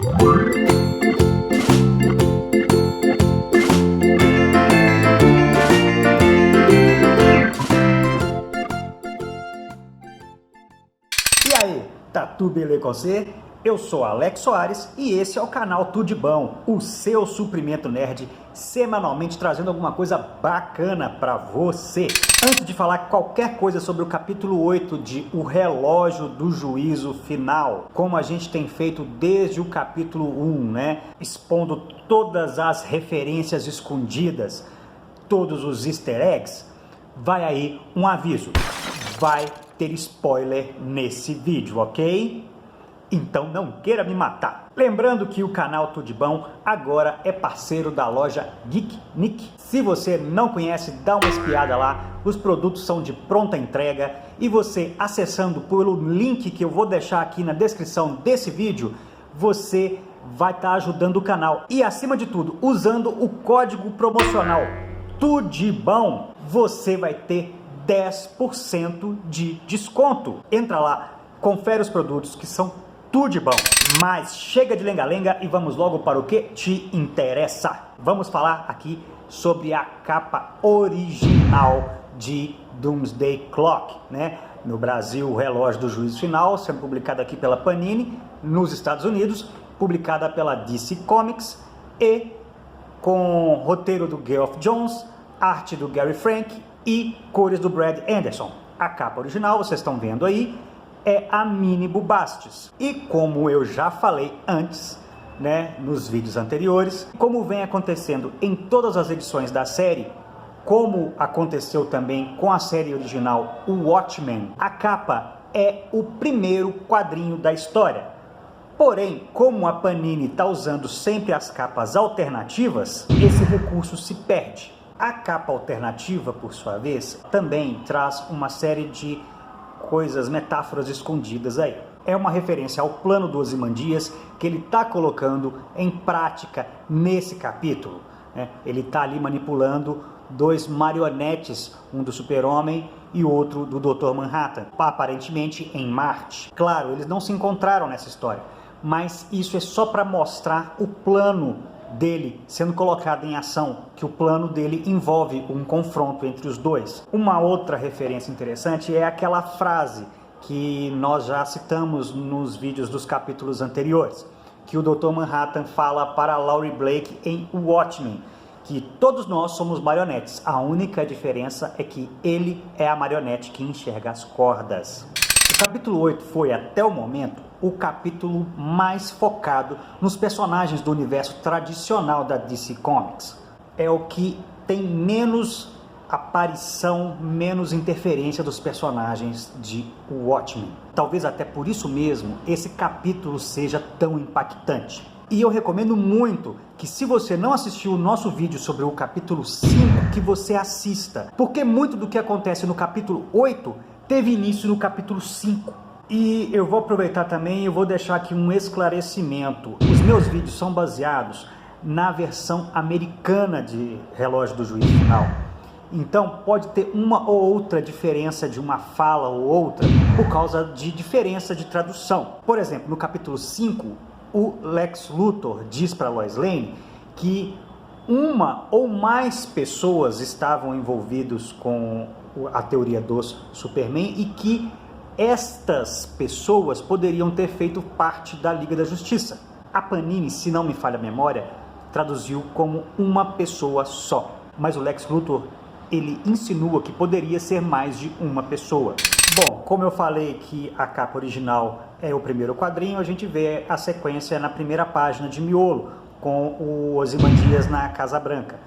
E aí, tá tudo beleza com você? Eu sou Alex Soares e esse é o canal Tudo de Bom, o seu suprimento nerd, semanalmente trazendo alguma coisa bacana pra você. Antes de falar qualquer coisa sobre o capítulo 8 de O Relógio do Juízo Final, como a gente tem feito desde o capítulo 1, né? Expondo todas as referências escondidas, todos os easter eggs, vai aí um aviso. Vai ter spoiler nesse vídeo, ok? Então não queira me matar. Lembrando que o canal Tudo de Bom agora é parceiro da loja Geek Nick. Se você não conhece, dá uma espiada lá. Os produtos são de pronta entrega e você acessando pelo link que eu vou deixar aqui na descrição desse vídeo, você vai estar ajudando o canal. E acima de tudo, usando o código promocional Tudo de Bom, você vai ter 10% de desconto. Entra lá, confere os produtos que são tudo de bom. Mas chega de lenga-lenga e vamos logo para o que te interessa. Vamos falar aqui sobre a capa original de Doomsday Clock, né? No Brasil, o Relógio do Juízo Final, sendo publicada aqui pela Panini, nos Estados Unidos, publicada pela DC Comics e com roteiro do Geoff Johns, arte do Gary Frank e cores do Brad Anderson. A capa original, vocês estão vendo aí, é a Mini Bubastis. E como eu já falei antes, né, nos vídeos anteriores, como vem acontecendo em todas as edições da série, como aconteceu também com a série original, o Watchmen, a capa é o primeiro quadrinho da história. Porém, como a Panini está usando sempre as capas alternativas, esse recurso se perde. A capa alternativa, por sua vez, também traz uma série de coisas, metáforas escondidas aí. É uma referência ao plano do Ozymandias que ele está colocando em prática nesse capítulo, né? Ele está ali manipulando dois marionetes, um do Super-Homem e outro do Dr. Manhattan, aparentemente em Marte. Claro, eles não se encontraram nessa história, mas isso é só para mostrar o plano dele sendo colocado em ação, que o plano dele envolve um confronto entre os dois. Uma outra referência interessante é aquela frase que nós já citamos nos vídeos dos capítulos anteriores, que o Dr. Manhattan fala para Laurie Blake em Watchmen, que todos nós somos marionetes, a única diferença é que ele é a marionete que enxerga as cordas. O capítulo 8 foi, até o momento, o capítulo mais focado nos personagens do universo tradicional da DC Comics. É o que tem menos aparição, menos interferência dos personagens de Watchmen. Talvez até por isso mesmo esse capítulo seja tão impactante. E eu recomendo muito que, se você não assistiu o nosso vídeo sobre o capítulo 5, que você assista. Porque muito do que acontece no capítulo 8 teve início no capítulo 5. E eu vou aproveitar também e vou deixar aqui um esclarecimento. Os meus vídeos são baseados na versão americana de Relógio do Juízo Final. Então pode ter uma ou outra diferença de uma fala ou outra por causa de diferença de tradução. Por exemplo, no capítulo 5, o Lex Luthor diz para Lois Lane que uma ou mais pessoas estavam envolvidos com a teoria dos Superman e que estas pessoas poderiam ter feito parte da Liga da Justiça. A Panini, se não me falha a memória, traduziu como uma pessoa só. Mas o Lex Luthor, ele insinua que poderia ser mais de uma pessoa. Bom, como eu falei que a capa original é o primeiro quadrinho, a gente vê a sequência na primeira página de miolo, com o Ozymandias na Casa Branca.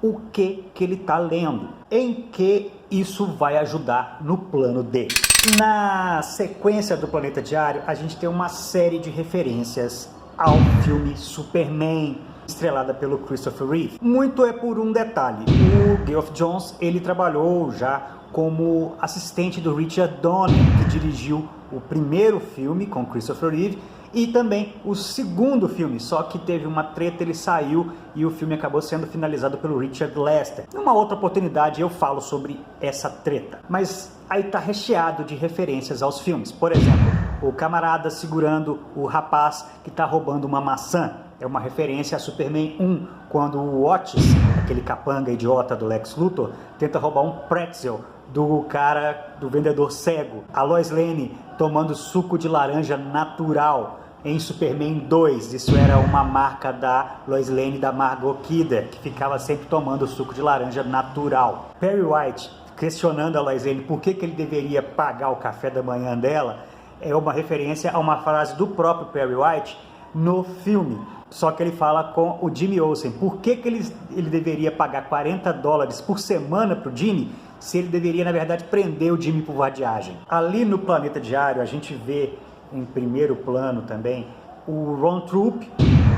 O que ele está lendo? Em que isso vai ajudar no plano dele? Na sequência do Planeta Diário, a gente tem uma série de referências ao filme Superman, estrelada pelo Christopher Reeve. Muito é por um detalhe. O Geoff Johns, ele trabalhou já como assistente do Richard Donner, que dirigiu o primeiro filme com Christopher Reeve e também o segundo filme, só que teve uma treta, ele saiu e o filme acabou sendo finalizado pelo Richard Lester. Numa outra oportunidade eu falo sobre essa treta, mas aí tá recheado de referências aos filmes. Por exemplo, o camarada segurando o rapaz que está roubando uma maçã. É uma referência a Superman 1, quando o Otis, aquele capanga idiota do Lex Luthor, tenta roubar um pretzel do cara, do vendedor cego. A Lois Lane tomando suco de laranja natural em Superman 2. Isso era uma marca da Lois Lane, da Margot Kidder, que ficava sempre tomando suco de laranja natural. Perry White questionando a Lois Lane por que ele deveria pagar o café da manhã dela, é uma referência a uma frase do próprio Perry White no filme. Só que ele fala com o Jimmy Olsen. Por que ele deveria pagar $40 por semana para o Jimmy, se ele deveria, na verdade, prender o Jimmy por vadiagem? Ali no Planeta Diário, a gente vê em primeiro plano também o Ron Troop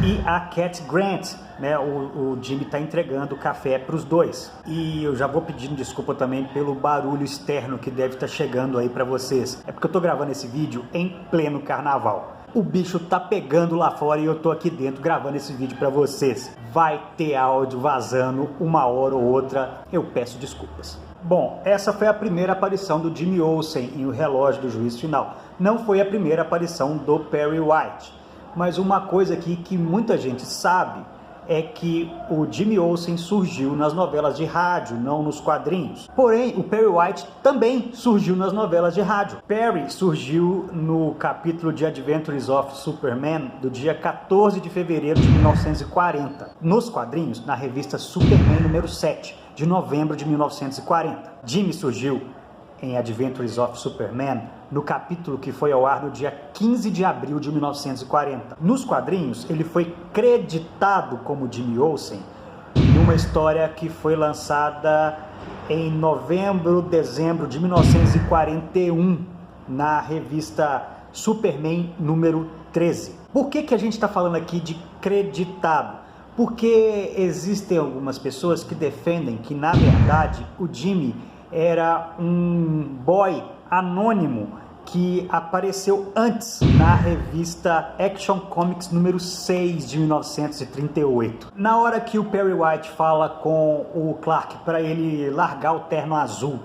e a Cat Grant, né? O Jimmy está entregando o café para os dois. E eu já vou pedindo desculpa também pelo barulho externo que deve estar chegando aí para vocês. É porque eu estou gravando esse vídeo em pleno carnaval. O bicho tá pegando lá fora e eu tô aqui dentro gravando esse vídeo para vocês. Vai ter áudio vazando uma hora ou outra, eu peço desculpas. Bom, essa foi a primeira aparição do Jimmy Olsen em O Relógio do Juízo Final. Não foi a primeira aparição do Perry White. Mas uma coisa aqui que muita gente sabe é que o Jimmy Olsen surgiu nas novelas de rádio, não nos quadrinhos. Porém, o Perry White também surgiu nas novelas de rádio. Perry surgiu no capítulo de Adventures of Superman do dia 14 de fevereiro de 1940. Nos quadrinhos, na revista Superman número 7, de novembro de 1940. Jimmy surgiu em Adventures of Superman no capítulo que foi ao ar no dia 15 de abril de 1940. Nos quadrinhos, ele foi creditado como Jimmy Olsen numa história que foi lançada em novembro, dezembro de 1941 na revista Superman número 13. Por que a gente está falando aqui de creditado? Porque existem algumas pessoas que defendem que, na verdade, o Jimmy era um boy anônimo que apareceu antes na revista Action Comics número 6 de 1938. Na hora que o Perry White fala com o Clark para ele largar o terno azul,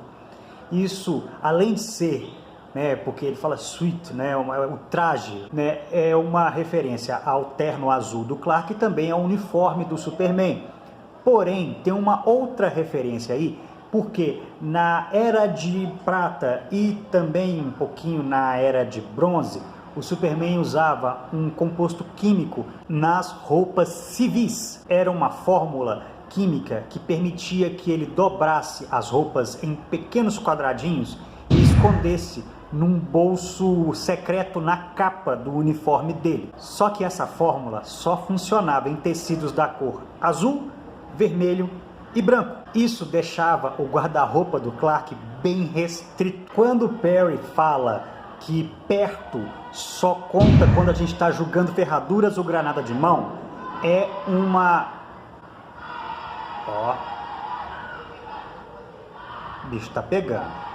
isso, além de ser, né, porque ele fala suit, né, o traje, né, é uma referência ao terno azul do Clark e também ao uniforme do Superman. Porém, tem uma outra referência aí, porque na Era de Prata e também um pouquinho na Era de Bronze, o Superman usava um composto químico nas roupas civis. Era uma fórmula química que permitia que ele dobrasse as roupas em pequenos quadradinhos e escondesse num bolso secreto na capa do uniforme dele. Só que essa fórmula só funcionava em tecidos da cor azul, vermelho e branco. Isso deixava o guarda-roupa do Clark bem restrito. Quando o Perry fala que perto só conta quando a gente está jogando ferraduras ou granada de mão, é uma... Ó, o bicho tá pegando.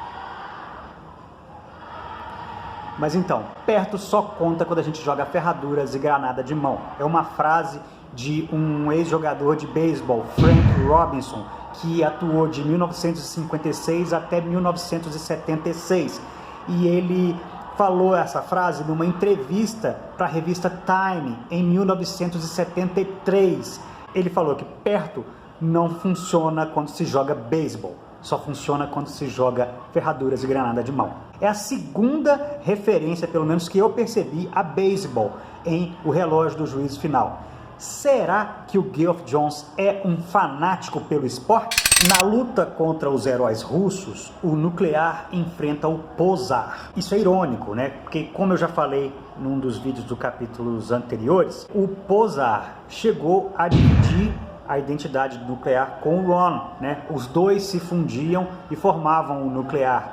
Mas então, perto só conta quando a gente joga ferraduras e granada de mão. É uma frase de um ex-jogador de beisebol, Frank Robinson, que atuou de 1956 até 1976. E ele falou essa frase numa entrevista para a revista Time em 1973. Ele falou que perto não funciona quando se joga beisebol, só funciona quando se joga ferraduras e granada de mão. É a segunda referência, pelo menos que eu percebi, a beisebol em O Relógio do Juízo Final. Será que o Geoff Johns é um fanático pelo esporte? Na luta contra os heróis russos, o Nuclear enfrenta o Posar. Isso é irônico, né? Porque, como eu já falei num dos vídeos dos capítulos anteriores, o Posar chegou a dividir a identidade do Nuclear com o Ron, né? Os dois se fundiam e formavam o Nuclear,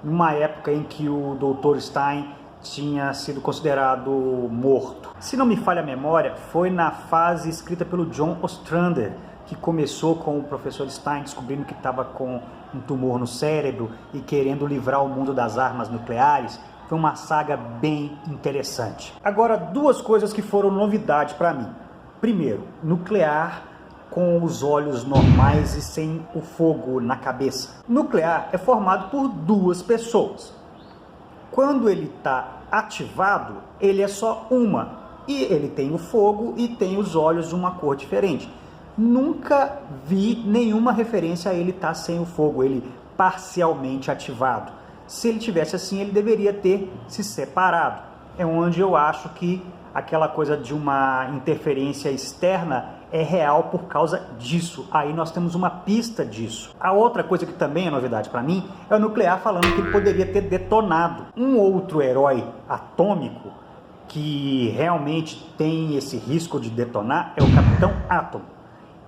numa época em que o Dr. Stein tinha sido considerado morto. Se não me falha a memória, foi na fase escrita pelo John Ostrander, que começou com o professor Stein descobrindo que estava com um tumor no cérebro e querendo livrar o mundo das armas nucleares. Foi uma saga bem interessante. Agora, duas coisas que foram novidade para mim. Primeiro, Nuclear com os olhos normais e sem o fogo na cabeça. Nuclear é formado por duas pessoas. Quando ele está ativado, ele é só uma. E ele tem o fogo e tem os olhos de uma cor diferente. Nunca vi nenhuma referência a ele estar sem o fogo, ele parcialmente ativado. Se ele tivesse assim, ele deveria ter se separado. É onde eu acho que aquela coisa de uma interferência externa é real por causa disso. Aí nós temos uma pista disso. A outra coisa que também é novidade para mim é o Nuclear falando que ele poderia ter detonado. Um outro herói atômico que realmente tem esse risco de detonar é o Capitão Átomo.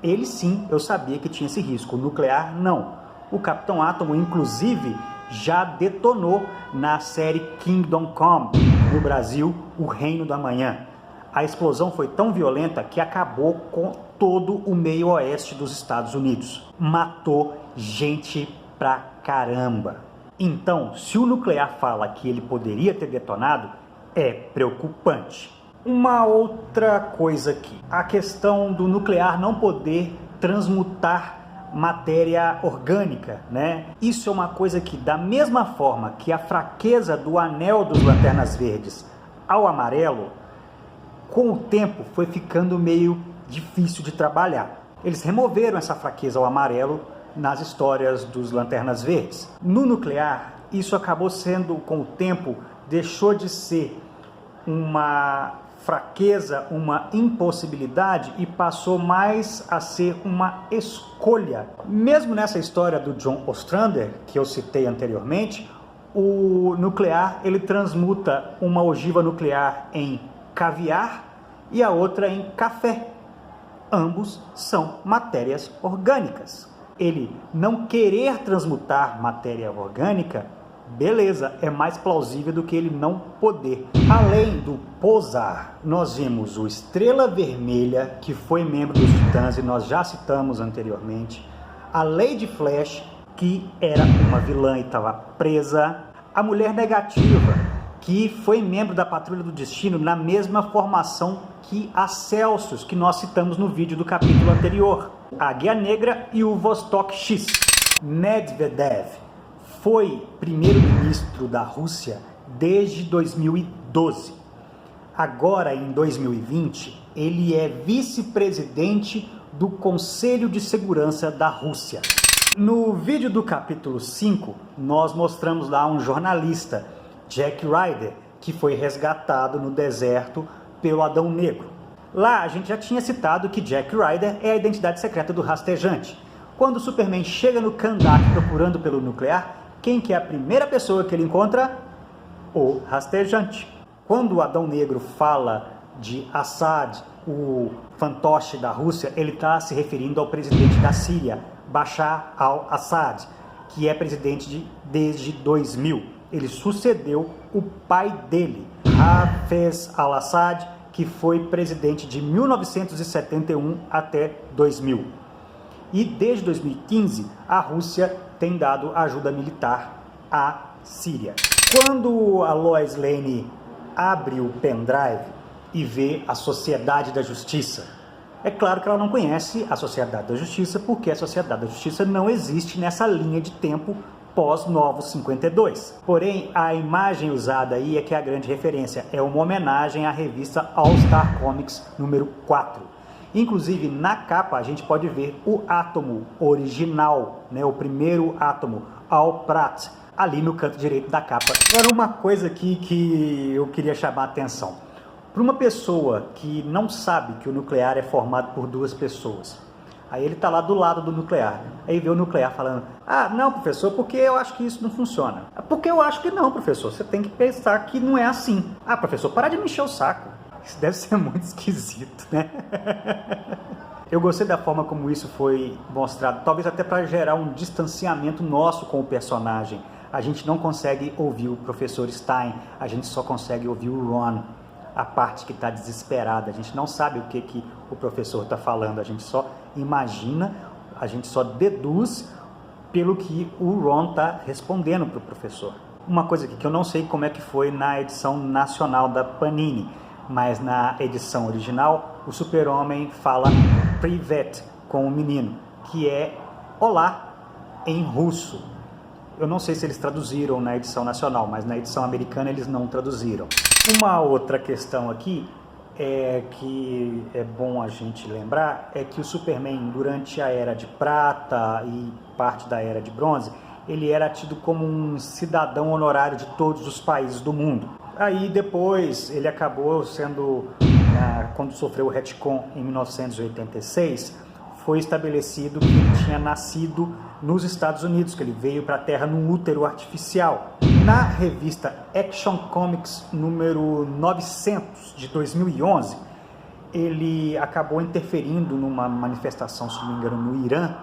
Ele sim, eu sabia que tinha esse risco. O Nuclear não. O Capitão Átomo, inclusive, já detonou na série Kingdom Come, no Brasil, O Reino da Manhã. A explosão foi tão violenta que acabou com todo o meio oeste dos Estados Unidos. Matou gente pra caramba. Então, se o Nuclear fala que ele poderia ter detonado, é preocupante. Uma outra coisa aqui, a questão do Nuclear não poder transmutar matéria orgânica, né? Isso é uma coisa que, da mesma forma que a fraqueza do anel dos Lanternas Verdes ao amarelo, com o tempo foi ficando meio difícil de trabalhar. Eles removeram essa fraqueza ao amarelo nas histórias dos Lanternas Verdes. No Nuclear, isso acabou sendo, com o tempo, deixou de ser uma fraqueza, uma impossibilidade e passou mais a ser uma escolha. Mesmo nessa história do John Ostrander, que eu citei anteriormente, o Nuclear ele transmuta uma ogiva nuclear em caviar e a outra em café. Ambos são matérias orgânicas. Ele não querer transmutar matéria orgânica, beleza, é mais plausível do que ele não poder. Além do Posar, nós vimos o Estrela Vermelha, que foi membro dos Titãs e nós já citamos anteriormente, a Lady Flash, que era uma vilã e estava presa, a Mulher Negativa, que foi membro da Patrulha do Destino na mesma formação que a Celsius, que nós citamos no vídeo do capítulo anterior, a Águia Negra e o Vostok X. Medvedev foi primeiro-ministro da Rússia desde 2012. Agora, em 2020, ele é vice-presidente do Conselho de Segurança da Rússia. No vídeo do capítulo 5, nós mostramos lá um jornalista, Jack Ryder, que foi resgatado no deserto pelo Adão Negro. Lá a gente já tinha citado que Jack Ryder é a identidade secreta do Rastejante. Quando o Superman chega no Kahndaq procurando pelo Nuclear, quem que é a primeira pessoa que ele encontra? O Rastejante. Quando o Adão Negro fala de Assad, o fantoche da Rússia, ele está se referindo ao presidente da Síria, Bashar al-Assad, que é presidente desde 2000. Ele sucedeu o pai dele, Hafez al-Assad, que foi presidente de 1971 até 2000. E desde 2015, a Rússia tem dado ajuda militar à Síria. Quando a Lois Lane abre o pendrive e vê a Sociedade da Justiça, é claro que ela não conhece a Sociedade da Justiça, porque a Sociedade da Justiça não existe nessa linha de tempo pós-Novos 52. Porém, a imagem usada aí é que é a grande referência, é uma homenagem à revista All Star Comics número 4. Inclusive, na capa, a gente pode ver o átomo original, né, o primeiro átomo, Al Pratt, ali no canto direito da capa. Era uma coisa aqui que eu queria chamar a atenção. Para uma pessoa que não sabe que o Nuclear é formado por duas pessoas, aí ele está lá do lado do Nuclear, aí vê o Nuclear falando: ah, não, professor, porque eu acho que isso não funciona. Porque eu acho que não, professor, você tem que pensar que não é assim. Ah, professor, para de me encher o saco. Isso deve ser muito esquisito, né? Eu gostei da forma como isso foi mostrado, talvez até para gerar um distanciamento nosso com o personagem. A gente não consegue ouvir o professor Stein, a gente só consegue ouvir o Ron, a parte que está desesperada. A gente não sabe o que o professor está falando, a gente só imagina, a gente só deduz pelo que o Ron está respondendo para o professor. Uma coisa aqui que eu não sei como é que foi na edição nacional da Panini, mas na edição original o Super-Homem fala Privet com o menino, que é olá em russo. Eu não sei se eles traduziram na edição nacional, mas na edição americana eles não traduziram. Uma outra questão aqui que é bom a gente lembrar é que o Superman, durante a Era de Prata e parte da Era de Bronze, ele era tido como um cidadão honorário de todos os países do mundo. Aí depois ele acabou sendo, quando sofreu o retcon em 1986, foi estabelecido que ele tinha nascido nos Estados Unidos, que ele veio para a Terra num útero artificial. Na revista Action Comics número 900 de 2011, ele acabou interferindo numa manifestação, se não me engano, no Irã,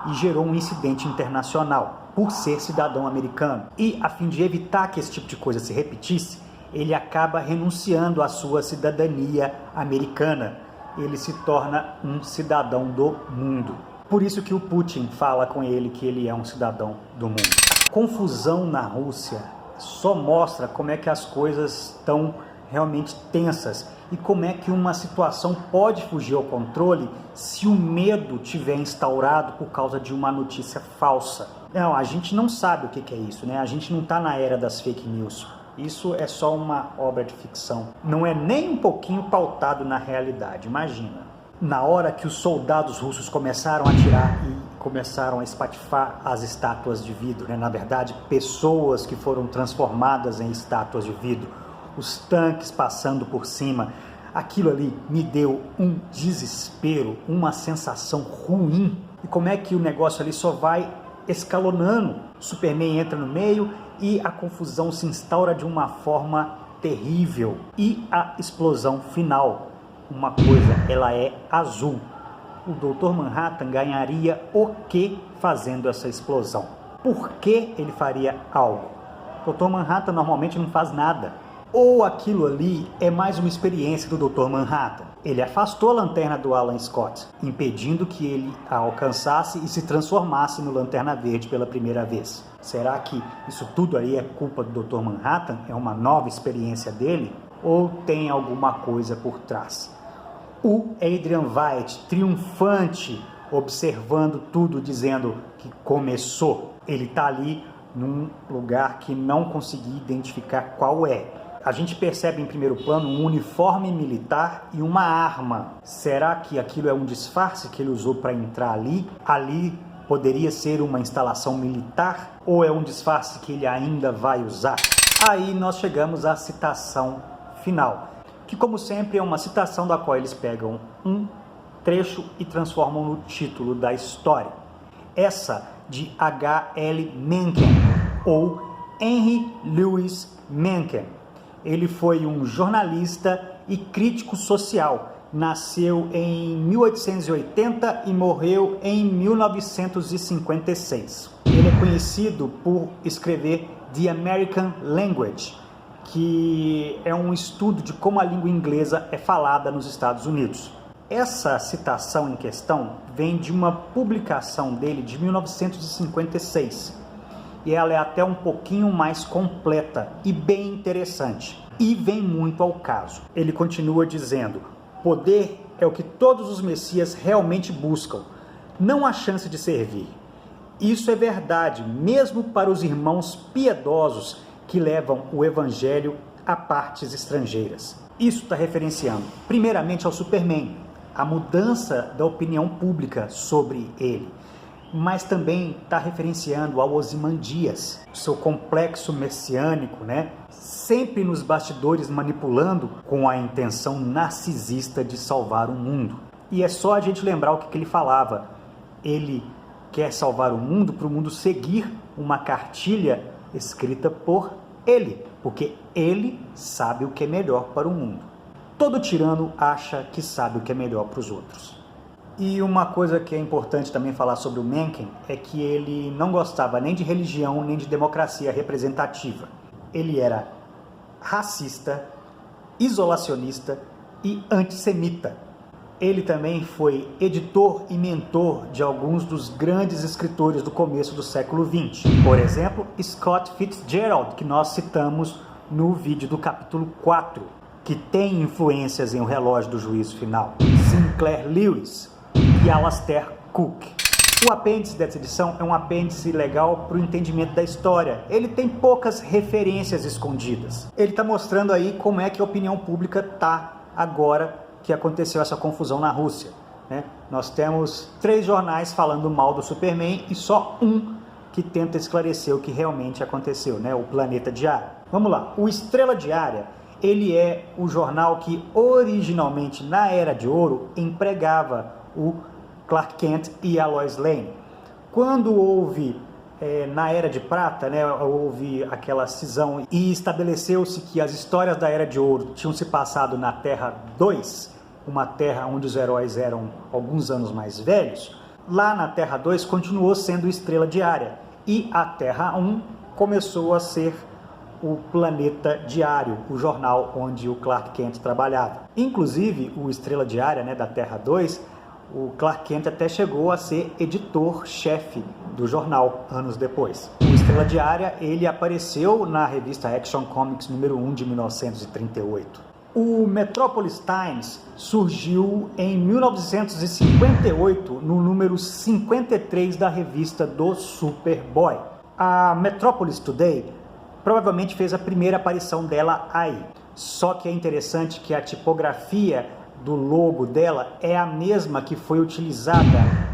e gerou um incidente internacional por ser cidadão americano. E a fim de evitar que esse tipo de coisa se repetisse, ele acaba renunciando à sua cidadania americana. Ele se torna um cidadão do mundo. Por isso que o Putin fala com ele que ele é um cidadão do mundo. A confusão na Rússia só mostra como é que as coisas estão realmente tensas e como é que uma situação pode fugir ao controle se o medo tiver instaurado por causa de uma notícia falsa. Não, a gente não sabe o que é isso, né? A gente não está na era das fake news. Isso é só uma obra de ficção. Não é nem um pouquinho pautado na realidade, imagina. Na hora que os soldados russos começaram a atirar e começaram a espatifar as estátuas de vidro, né? Na verdade, pessoas que foram transformadas em estátuas de vidro, os tanques passando por cima, aquilo ali me deu um desespero, uma sensação ruim. E como é que o negócio ali só vai escalonando? O Superman entra no meio e a confusão se instaura de uma forma terrível. E a explosão final, uma coisa, ela é azul. O Dr. Manhattan ganharia o que fazendo essa explosão? Por que ele faria algo? O Dr. Manhattan normalmente não faz nada. Ou aquilo ali é mais uma experiência do Dr. Manhattan? Ele afastou a lanterna do Alan Scott, impedindo que ele a alcançasse e se transformasse no Lanterna Verde pela primeira vez. Será que isso tudo aí é culpa do Dr. Manhattan? É uma nova experiência dele? Ou tem alguma coisa por trás? O Adrian Veidt, triunfante, observando tudo, dizendo que começou. Ele está ali num lugar que não consegui identificar qual é. A gente percebe em primeiro plano um uniforme militar e uma arma. Será que aquilo é um disfarce que ele usou para entrar ali? Ali poderia ser uma instalação militar? Ou é um disfarce que ele ainda vai usar? Aí nós chegamos à citação final, que como sempre é uma citação da qual eles pegam um trecho e transformam no título da história. Essa de H.L. Mencken, ou Henry Louis Mencken. Ele foi um jornalista e crítico social. Nasceu em 1880 e morreu em 1956. Ele é conhecido por escrever The American Language, que é um estudo de como a língua inglesa é falada nos Estados Unidos. Essa citação em questão vem de uma publicação dele de 1956. E ela é até um pouquinho mais completa e bem interessante. E vem muito ao caso. Ele continua dizendo: poder é o que todos os messias realmente buscam, não a chance de servir. Isso é verdade, mesmo para os irmãos piedosos que levam o evangelho a partes estrangeiras. Isso está referenciando, primeiramente, ao Superman, a mudança da opinião pública sobre ele. Mas também está referenciando ao Ozymandias, seu complexo messiânico, né? Sempre nos bastidores manipulando com a intenção narcisista de salvar o mundo. E é só a gente lembrar o que ele falava. Ele quer salvar o mundo para o mundo seguir uma cartilha escrita por ele, porque ele sabe o que é melhor para o mundo. Todo tirano acha que sabe o que é melhor para os outros. E uma coisa que é importante também falar sobre o Mencken é que ele não gostava nem de religião, nem de democracia representativa. Ele era racista, isolacionista e antissemita. Ele também foi editor e mentor de alguns dos grandes escritores do começo do século XX. Por exemplo, Scott Fitzgerald, que nós citamos no vídeo do capítulo 4, que tem influências em O Relógio do Juízo Final. Sinclair Lewis e Alastair Cook. O apêndice dessa edição é um apêndice legal para o entendimento da história. Ele tem poucas referências escondidas. Ele está mostrando aí como é que a opinião pública está agora que aconteceu essa confusão na Rússia, né? Nós temos 3 jornais falando mal do Superman e só um que tenta esclarecer o que realmente aconteceu, né? O Planeta Diário. Vamos lá, o Estrela Diária, ele é o jornal que originalmente na Era de Ouro empregava o Clark Kent e a Lois Lane. Quando houve, na Era de Prata, né, houve aquela cisão e estabeleceu-se que as histórias da Era de Ouro tinham se passado na Terra 2, uma terra onde os heróis eram alguns anos mais velhos, lá na Terra 2 continuou sendo Estrela Diária e a Terra 1 começou a ser o Planeta Diário, o jornal onde o Clark Kent trabalhava. Inclusive, o Estrela Diária, né, da Terra 2, o Clark Kent até chegou a ser editor-chefe do jornal anos depois. O Estrela Diária, ele apareceu na revista Action Comics número 1 de 1938. O Metropolis Times surgiu em 1958 no número 53 da revista do Superboy. A Metropolis Today provavelmente fez a primeira aparição dela aí. Só que é interessante que a tipografia do logo dela é a mesma que foi utilizada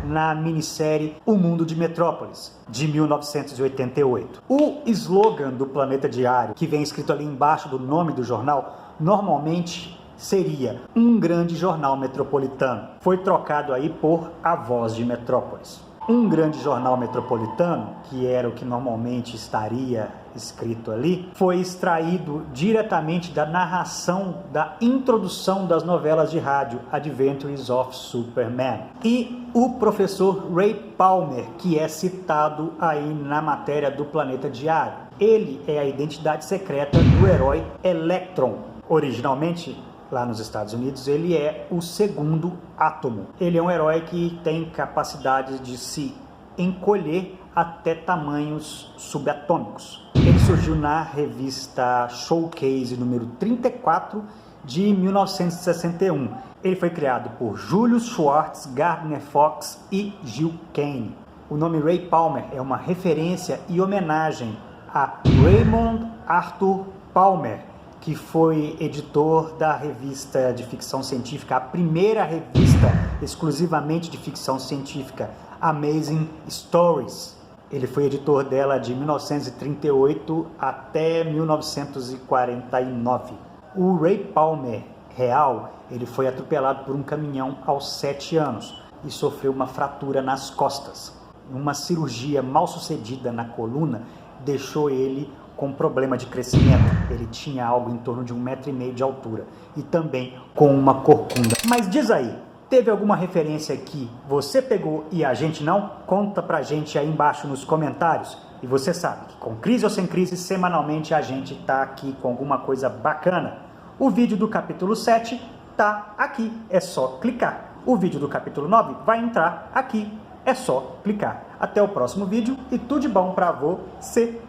na minissérie O Mundo de Metrópolis, de 1988. O slogan do Planeta Diário, que vem escrito ali embaixo do nome do jornal, normalmente seria um grande jornal metropolitano. Foi trocado aí por A Voz de Metrópolis. Um grande jornal metropolitano, que era o que normalmente estaria escrito ali, foi extraído diretamente da narração da introdução das novelas de rádio Adventures of Superman. E o professor Ray Palmer, que é citado aí na matéria do Planeta Diário, ele é a identidade secreta do herói Electron. Originalmente, lá nos Estados Unidos, ele é o segundo átomo. Ele é um herói que tem capacidade de se encolher até tamanhos subatômicos. Ele surgiu na revista Showcase número 34 de 1961. Ele foi criado por Julius Schwartz, Gardner Fox e Gil Kane. O nome Ray Palmer é uma referência e homenagem a Raymond Arthur Palmer, que foi editor da revista de ficção científica, a primeira revista exclusivamente de ficção científica, Amazing Stories. Ele foi editor dela de 1938 até 1949. O Ray Palmer real, ele foi atropelado por um caminhão aos 7 anos e sofreu uma fratura nas costas. Uma cirurgia mal sucedida na coluna deixou ele com problema de crescimento. Ele tinha algo em torno de 1,5 metro de altura e também com uma corcunda. Mas diz aí, teve alguma referência que você pegou e a gente não? Conta pra gente aí embaixo nos comentários. E você sabe que com crise ou sem crise, semanalmente a gente tá aqui com alguma coisa bacana. O vídeo do capítulo 7 tá aqui, é só clicar. O vídeo do capítulo 9 vai entrar aqui, é só clicar. Até o próximo vídeo e tudo de bom pra você.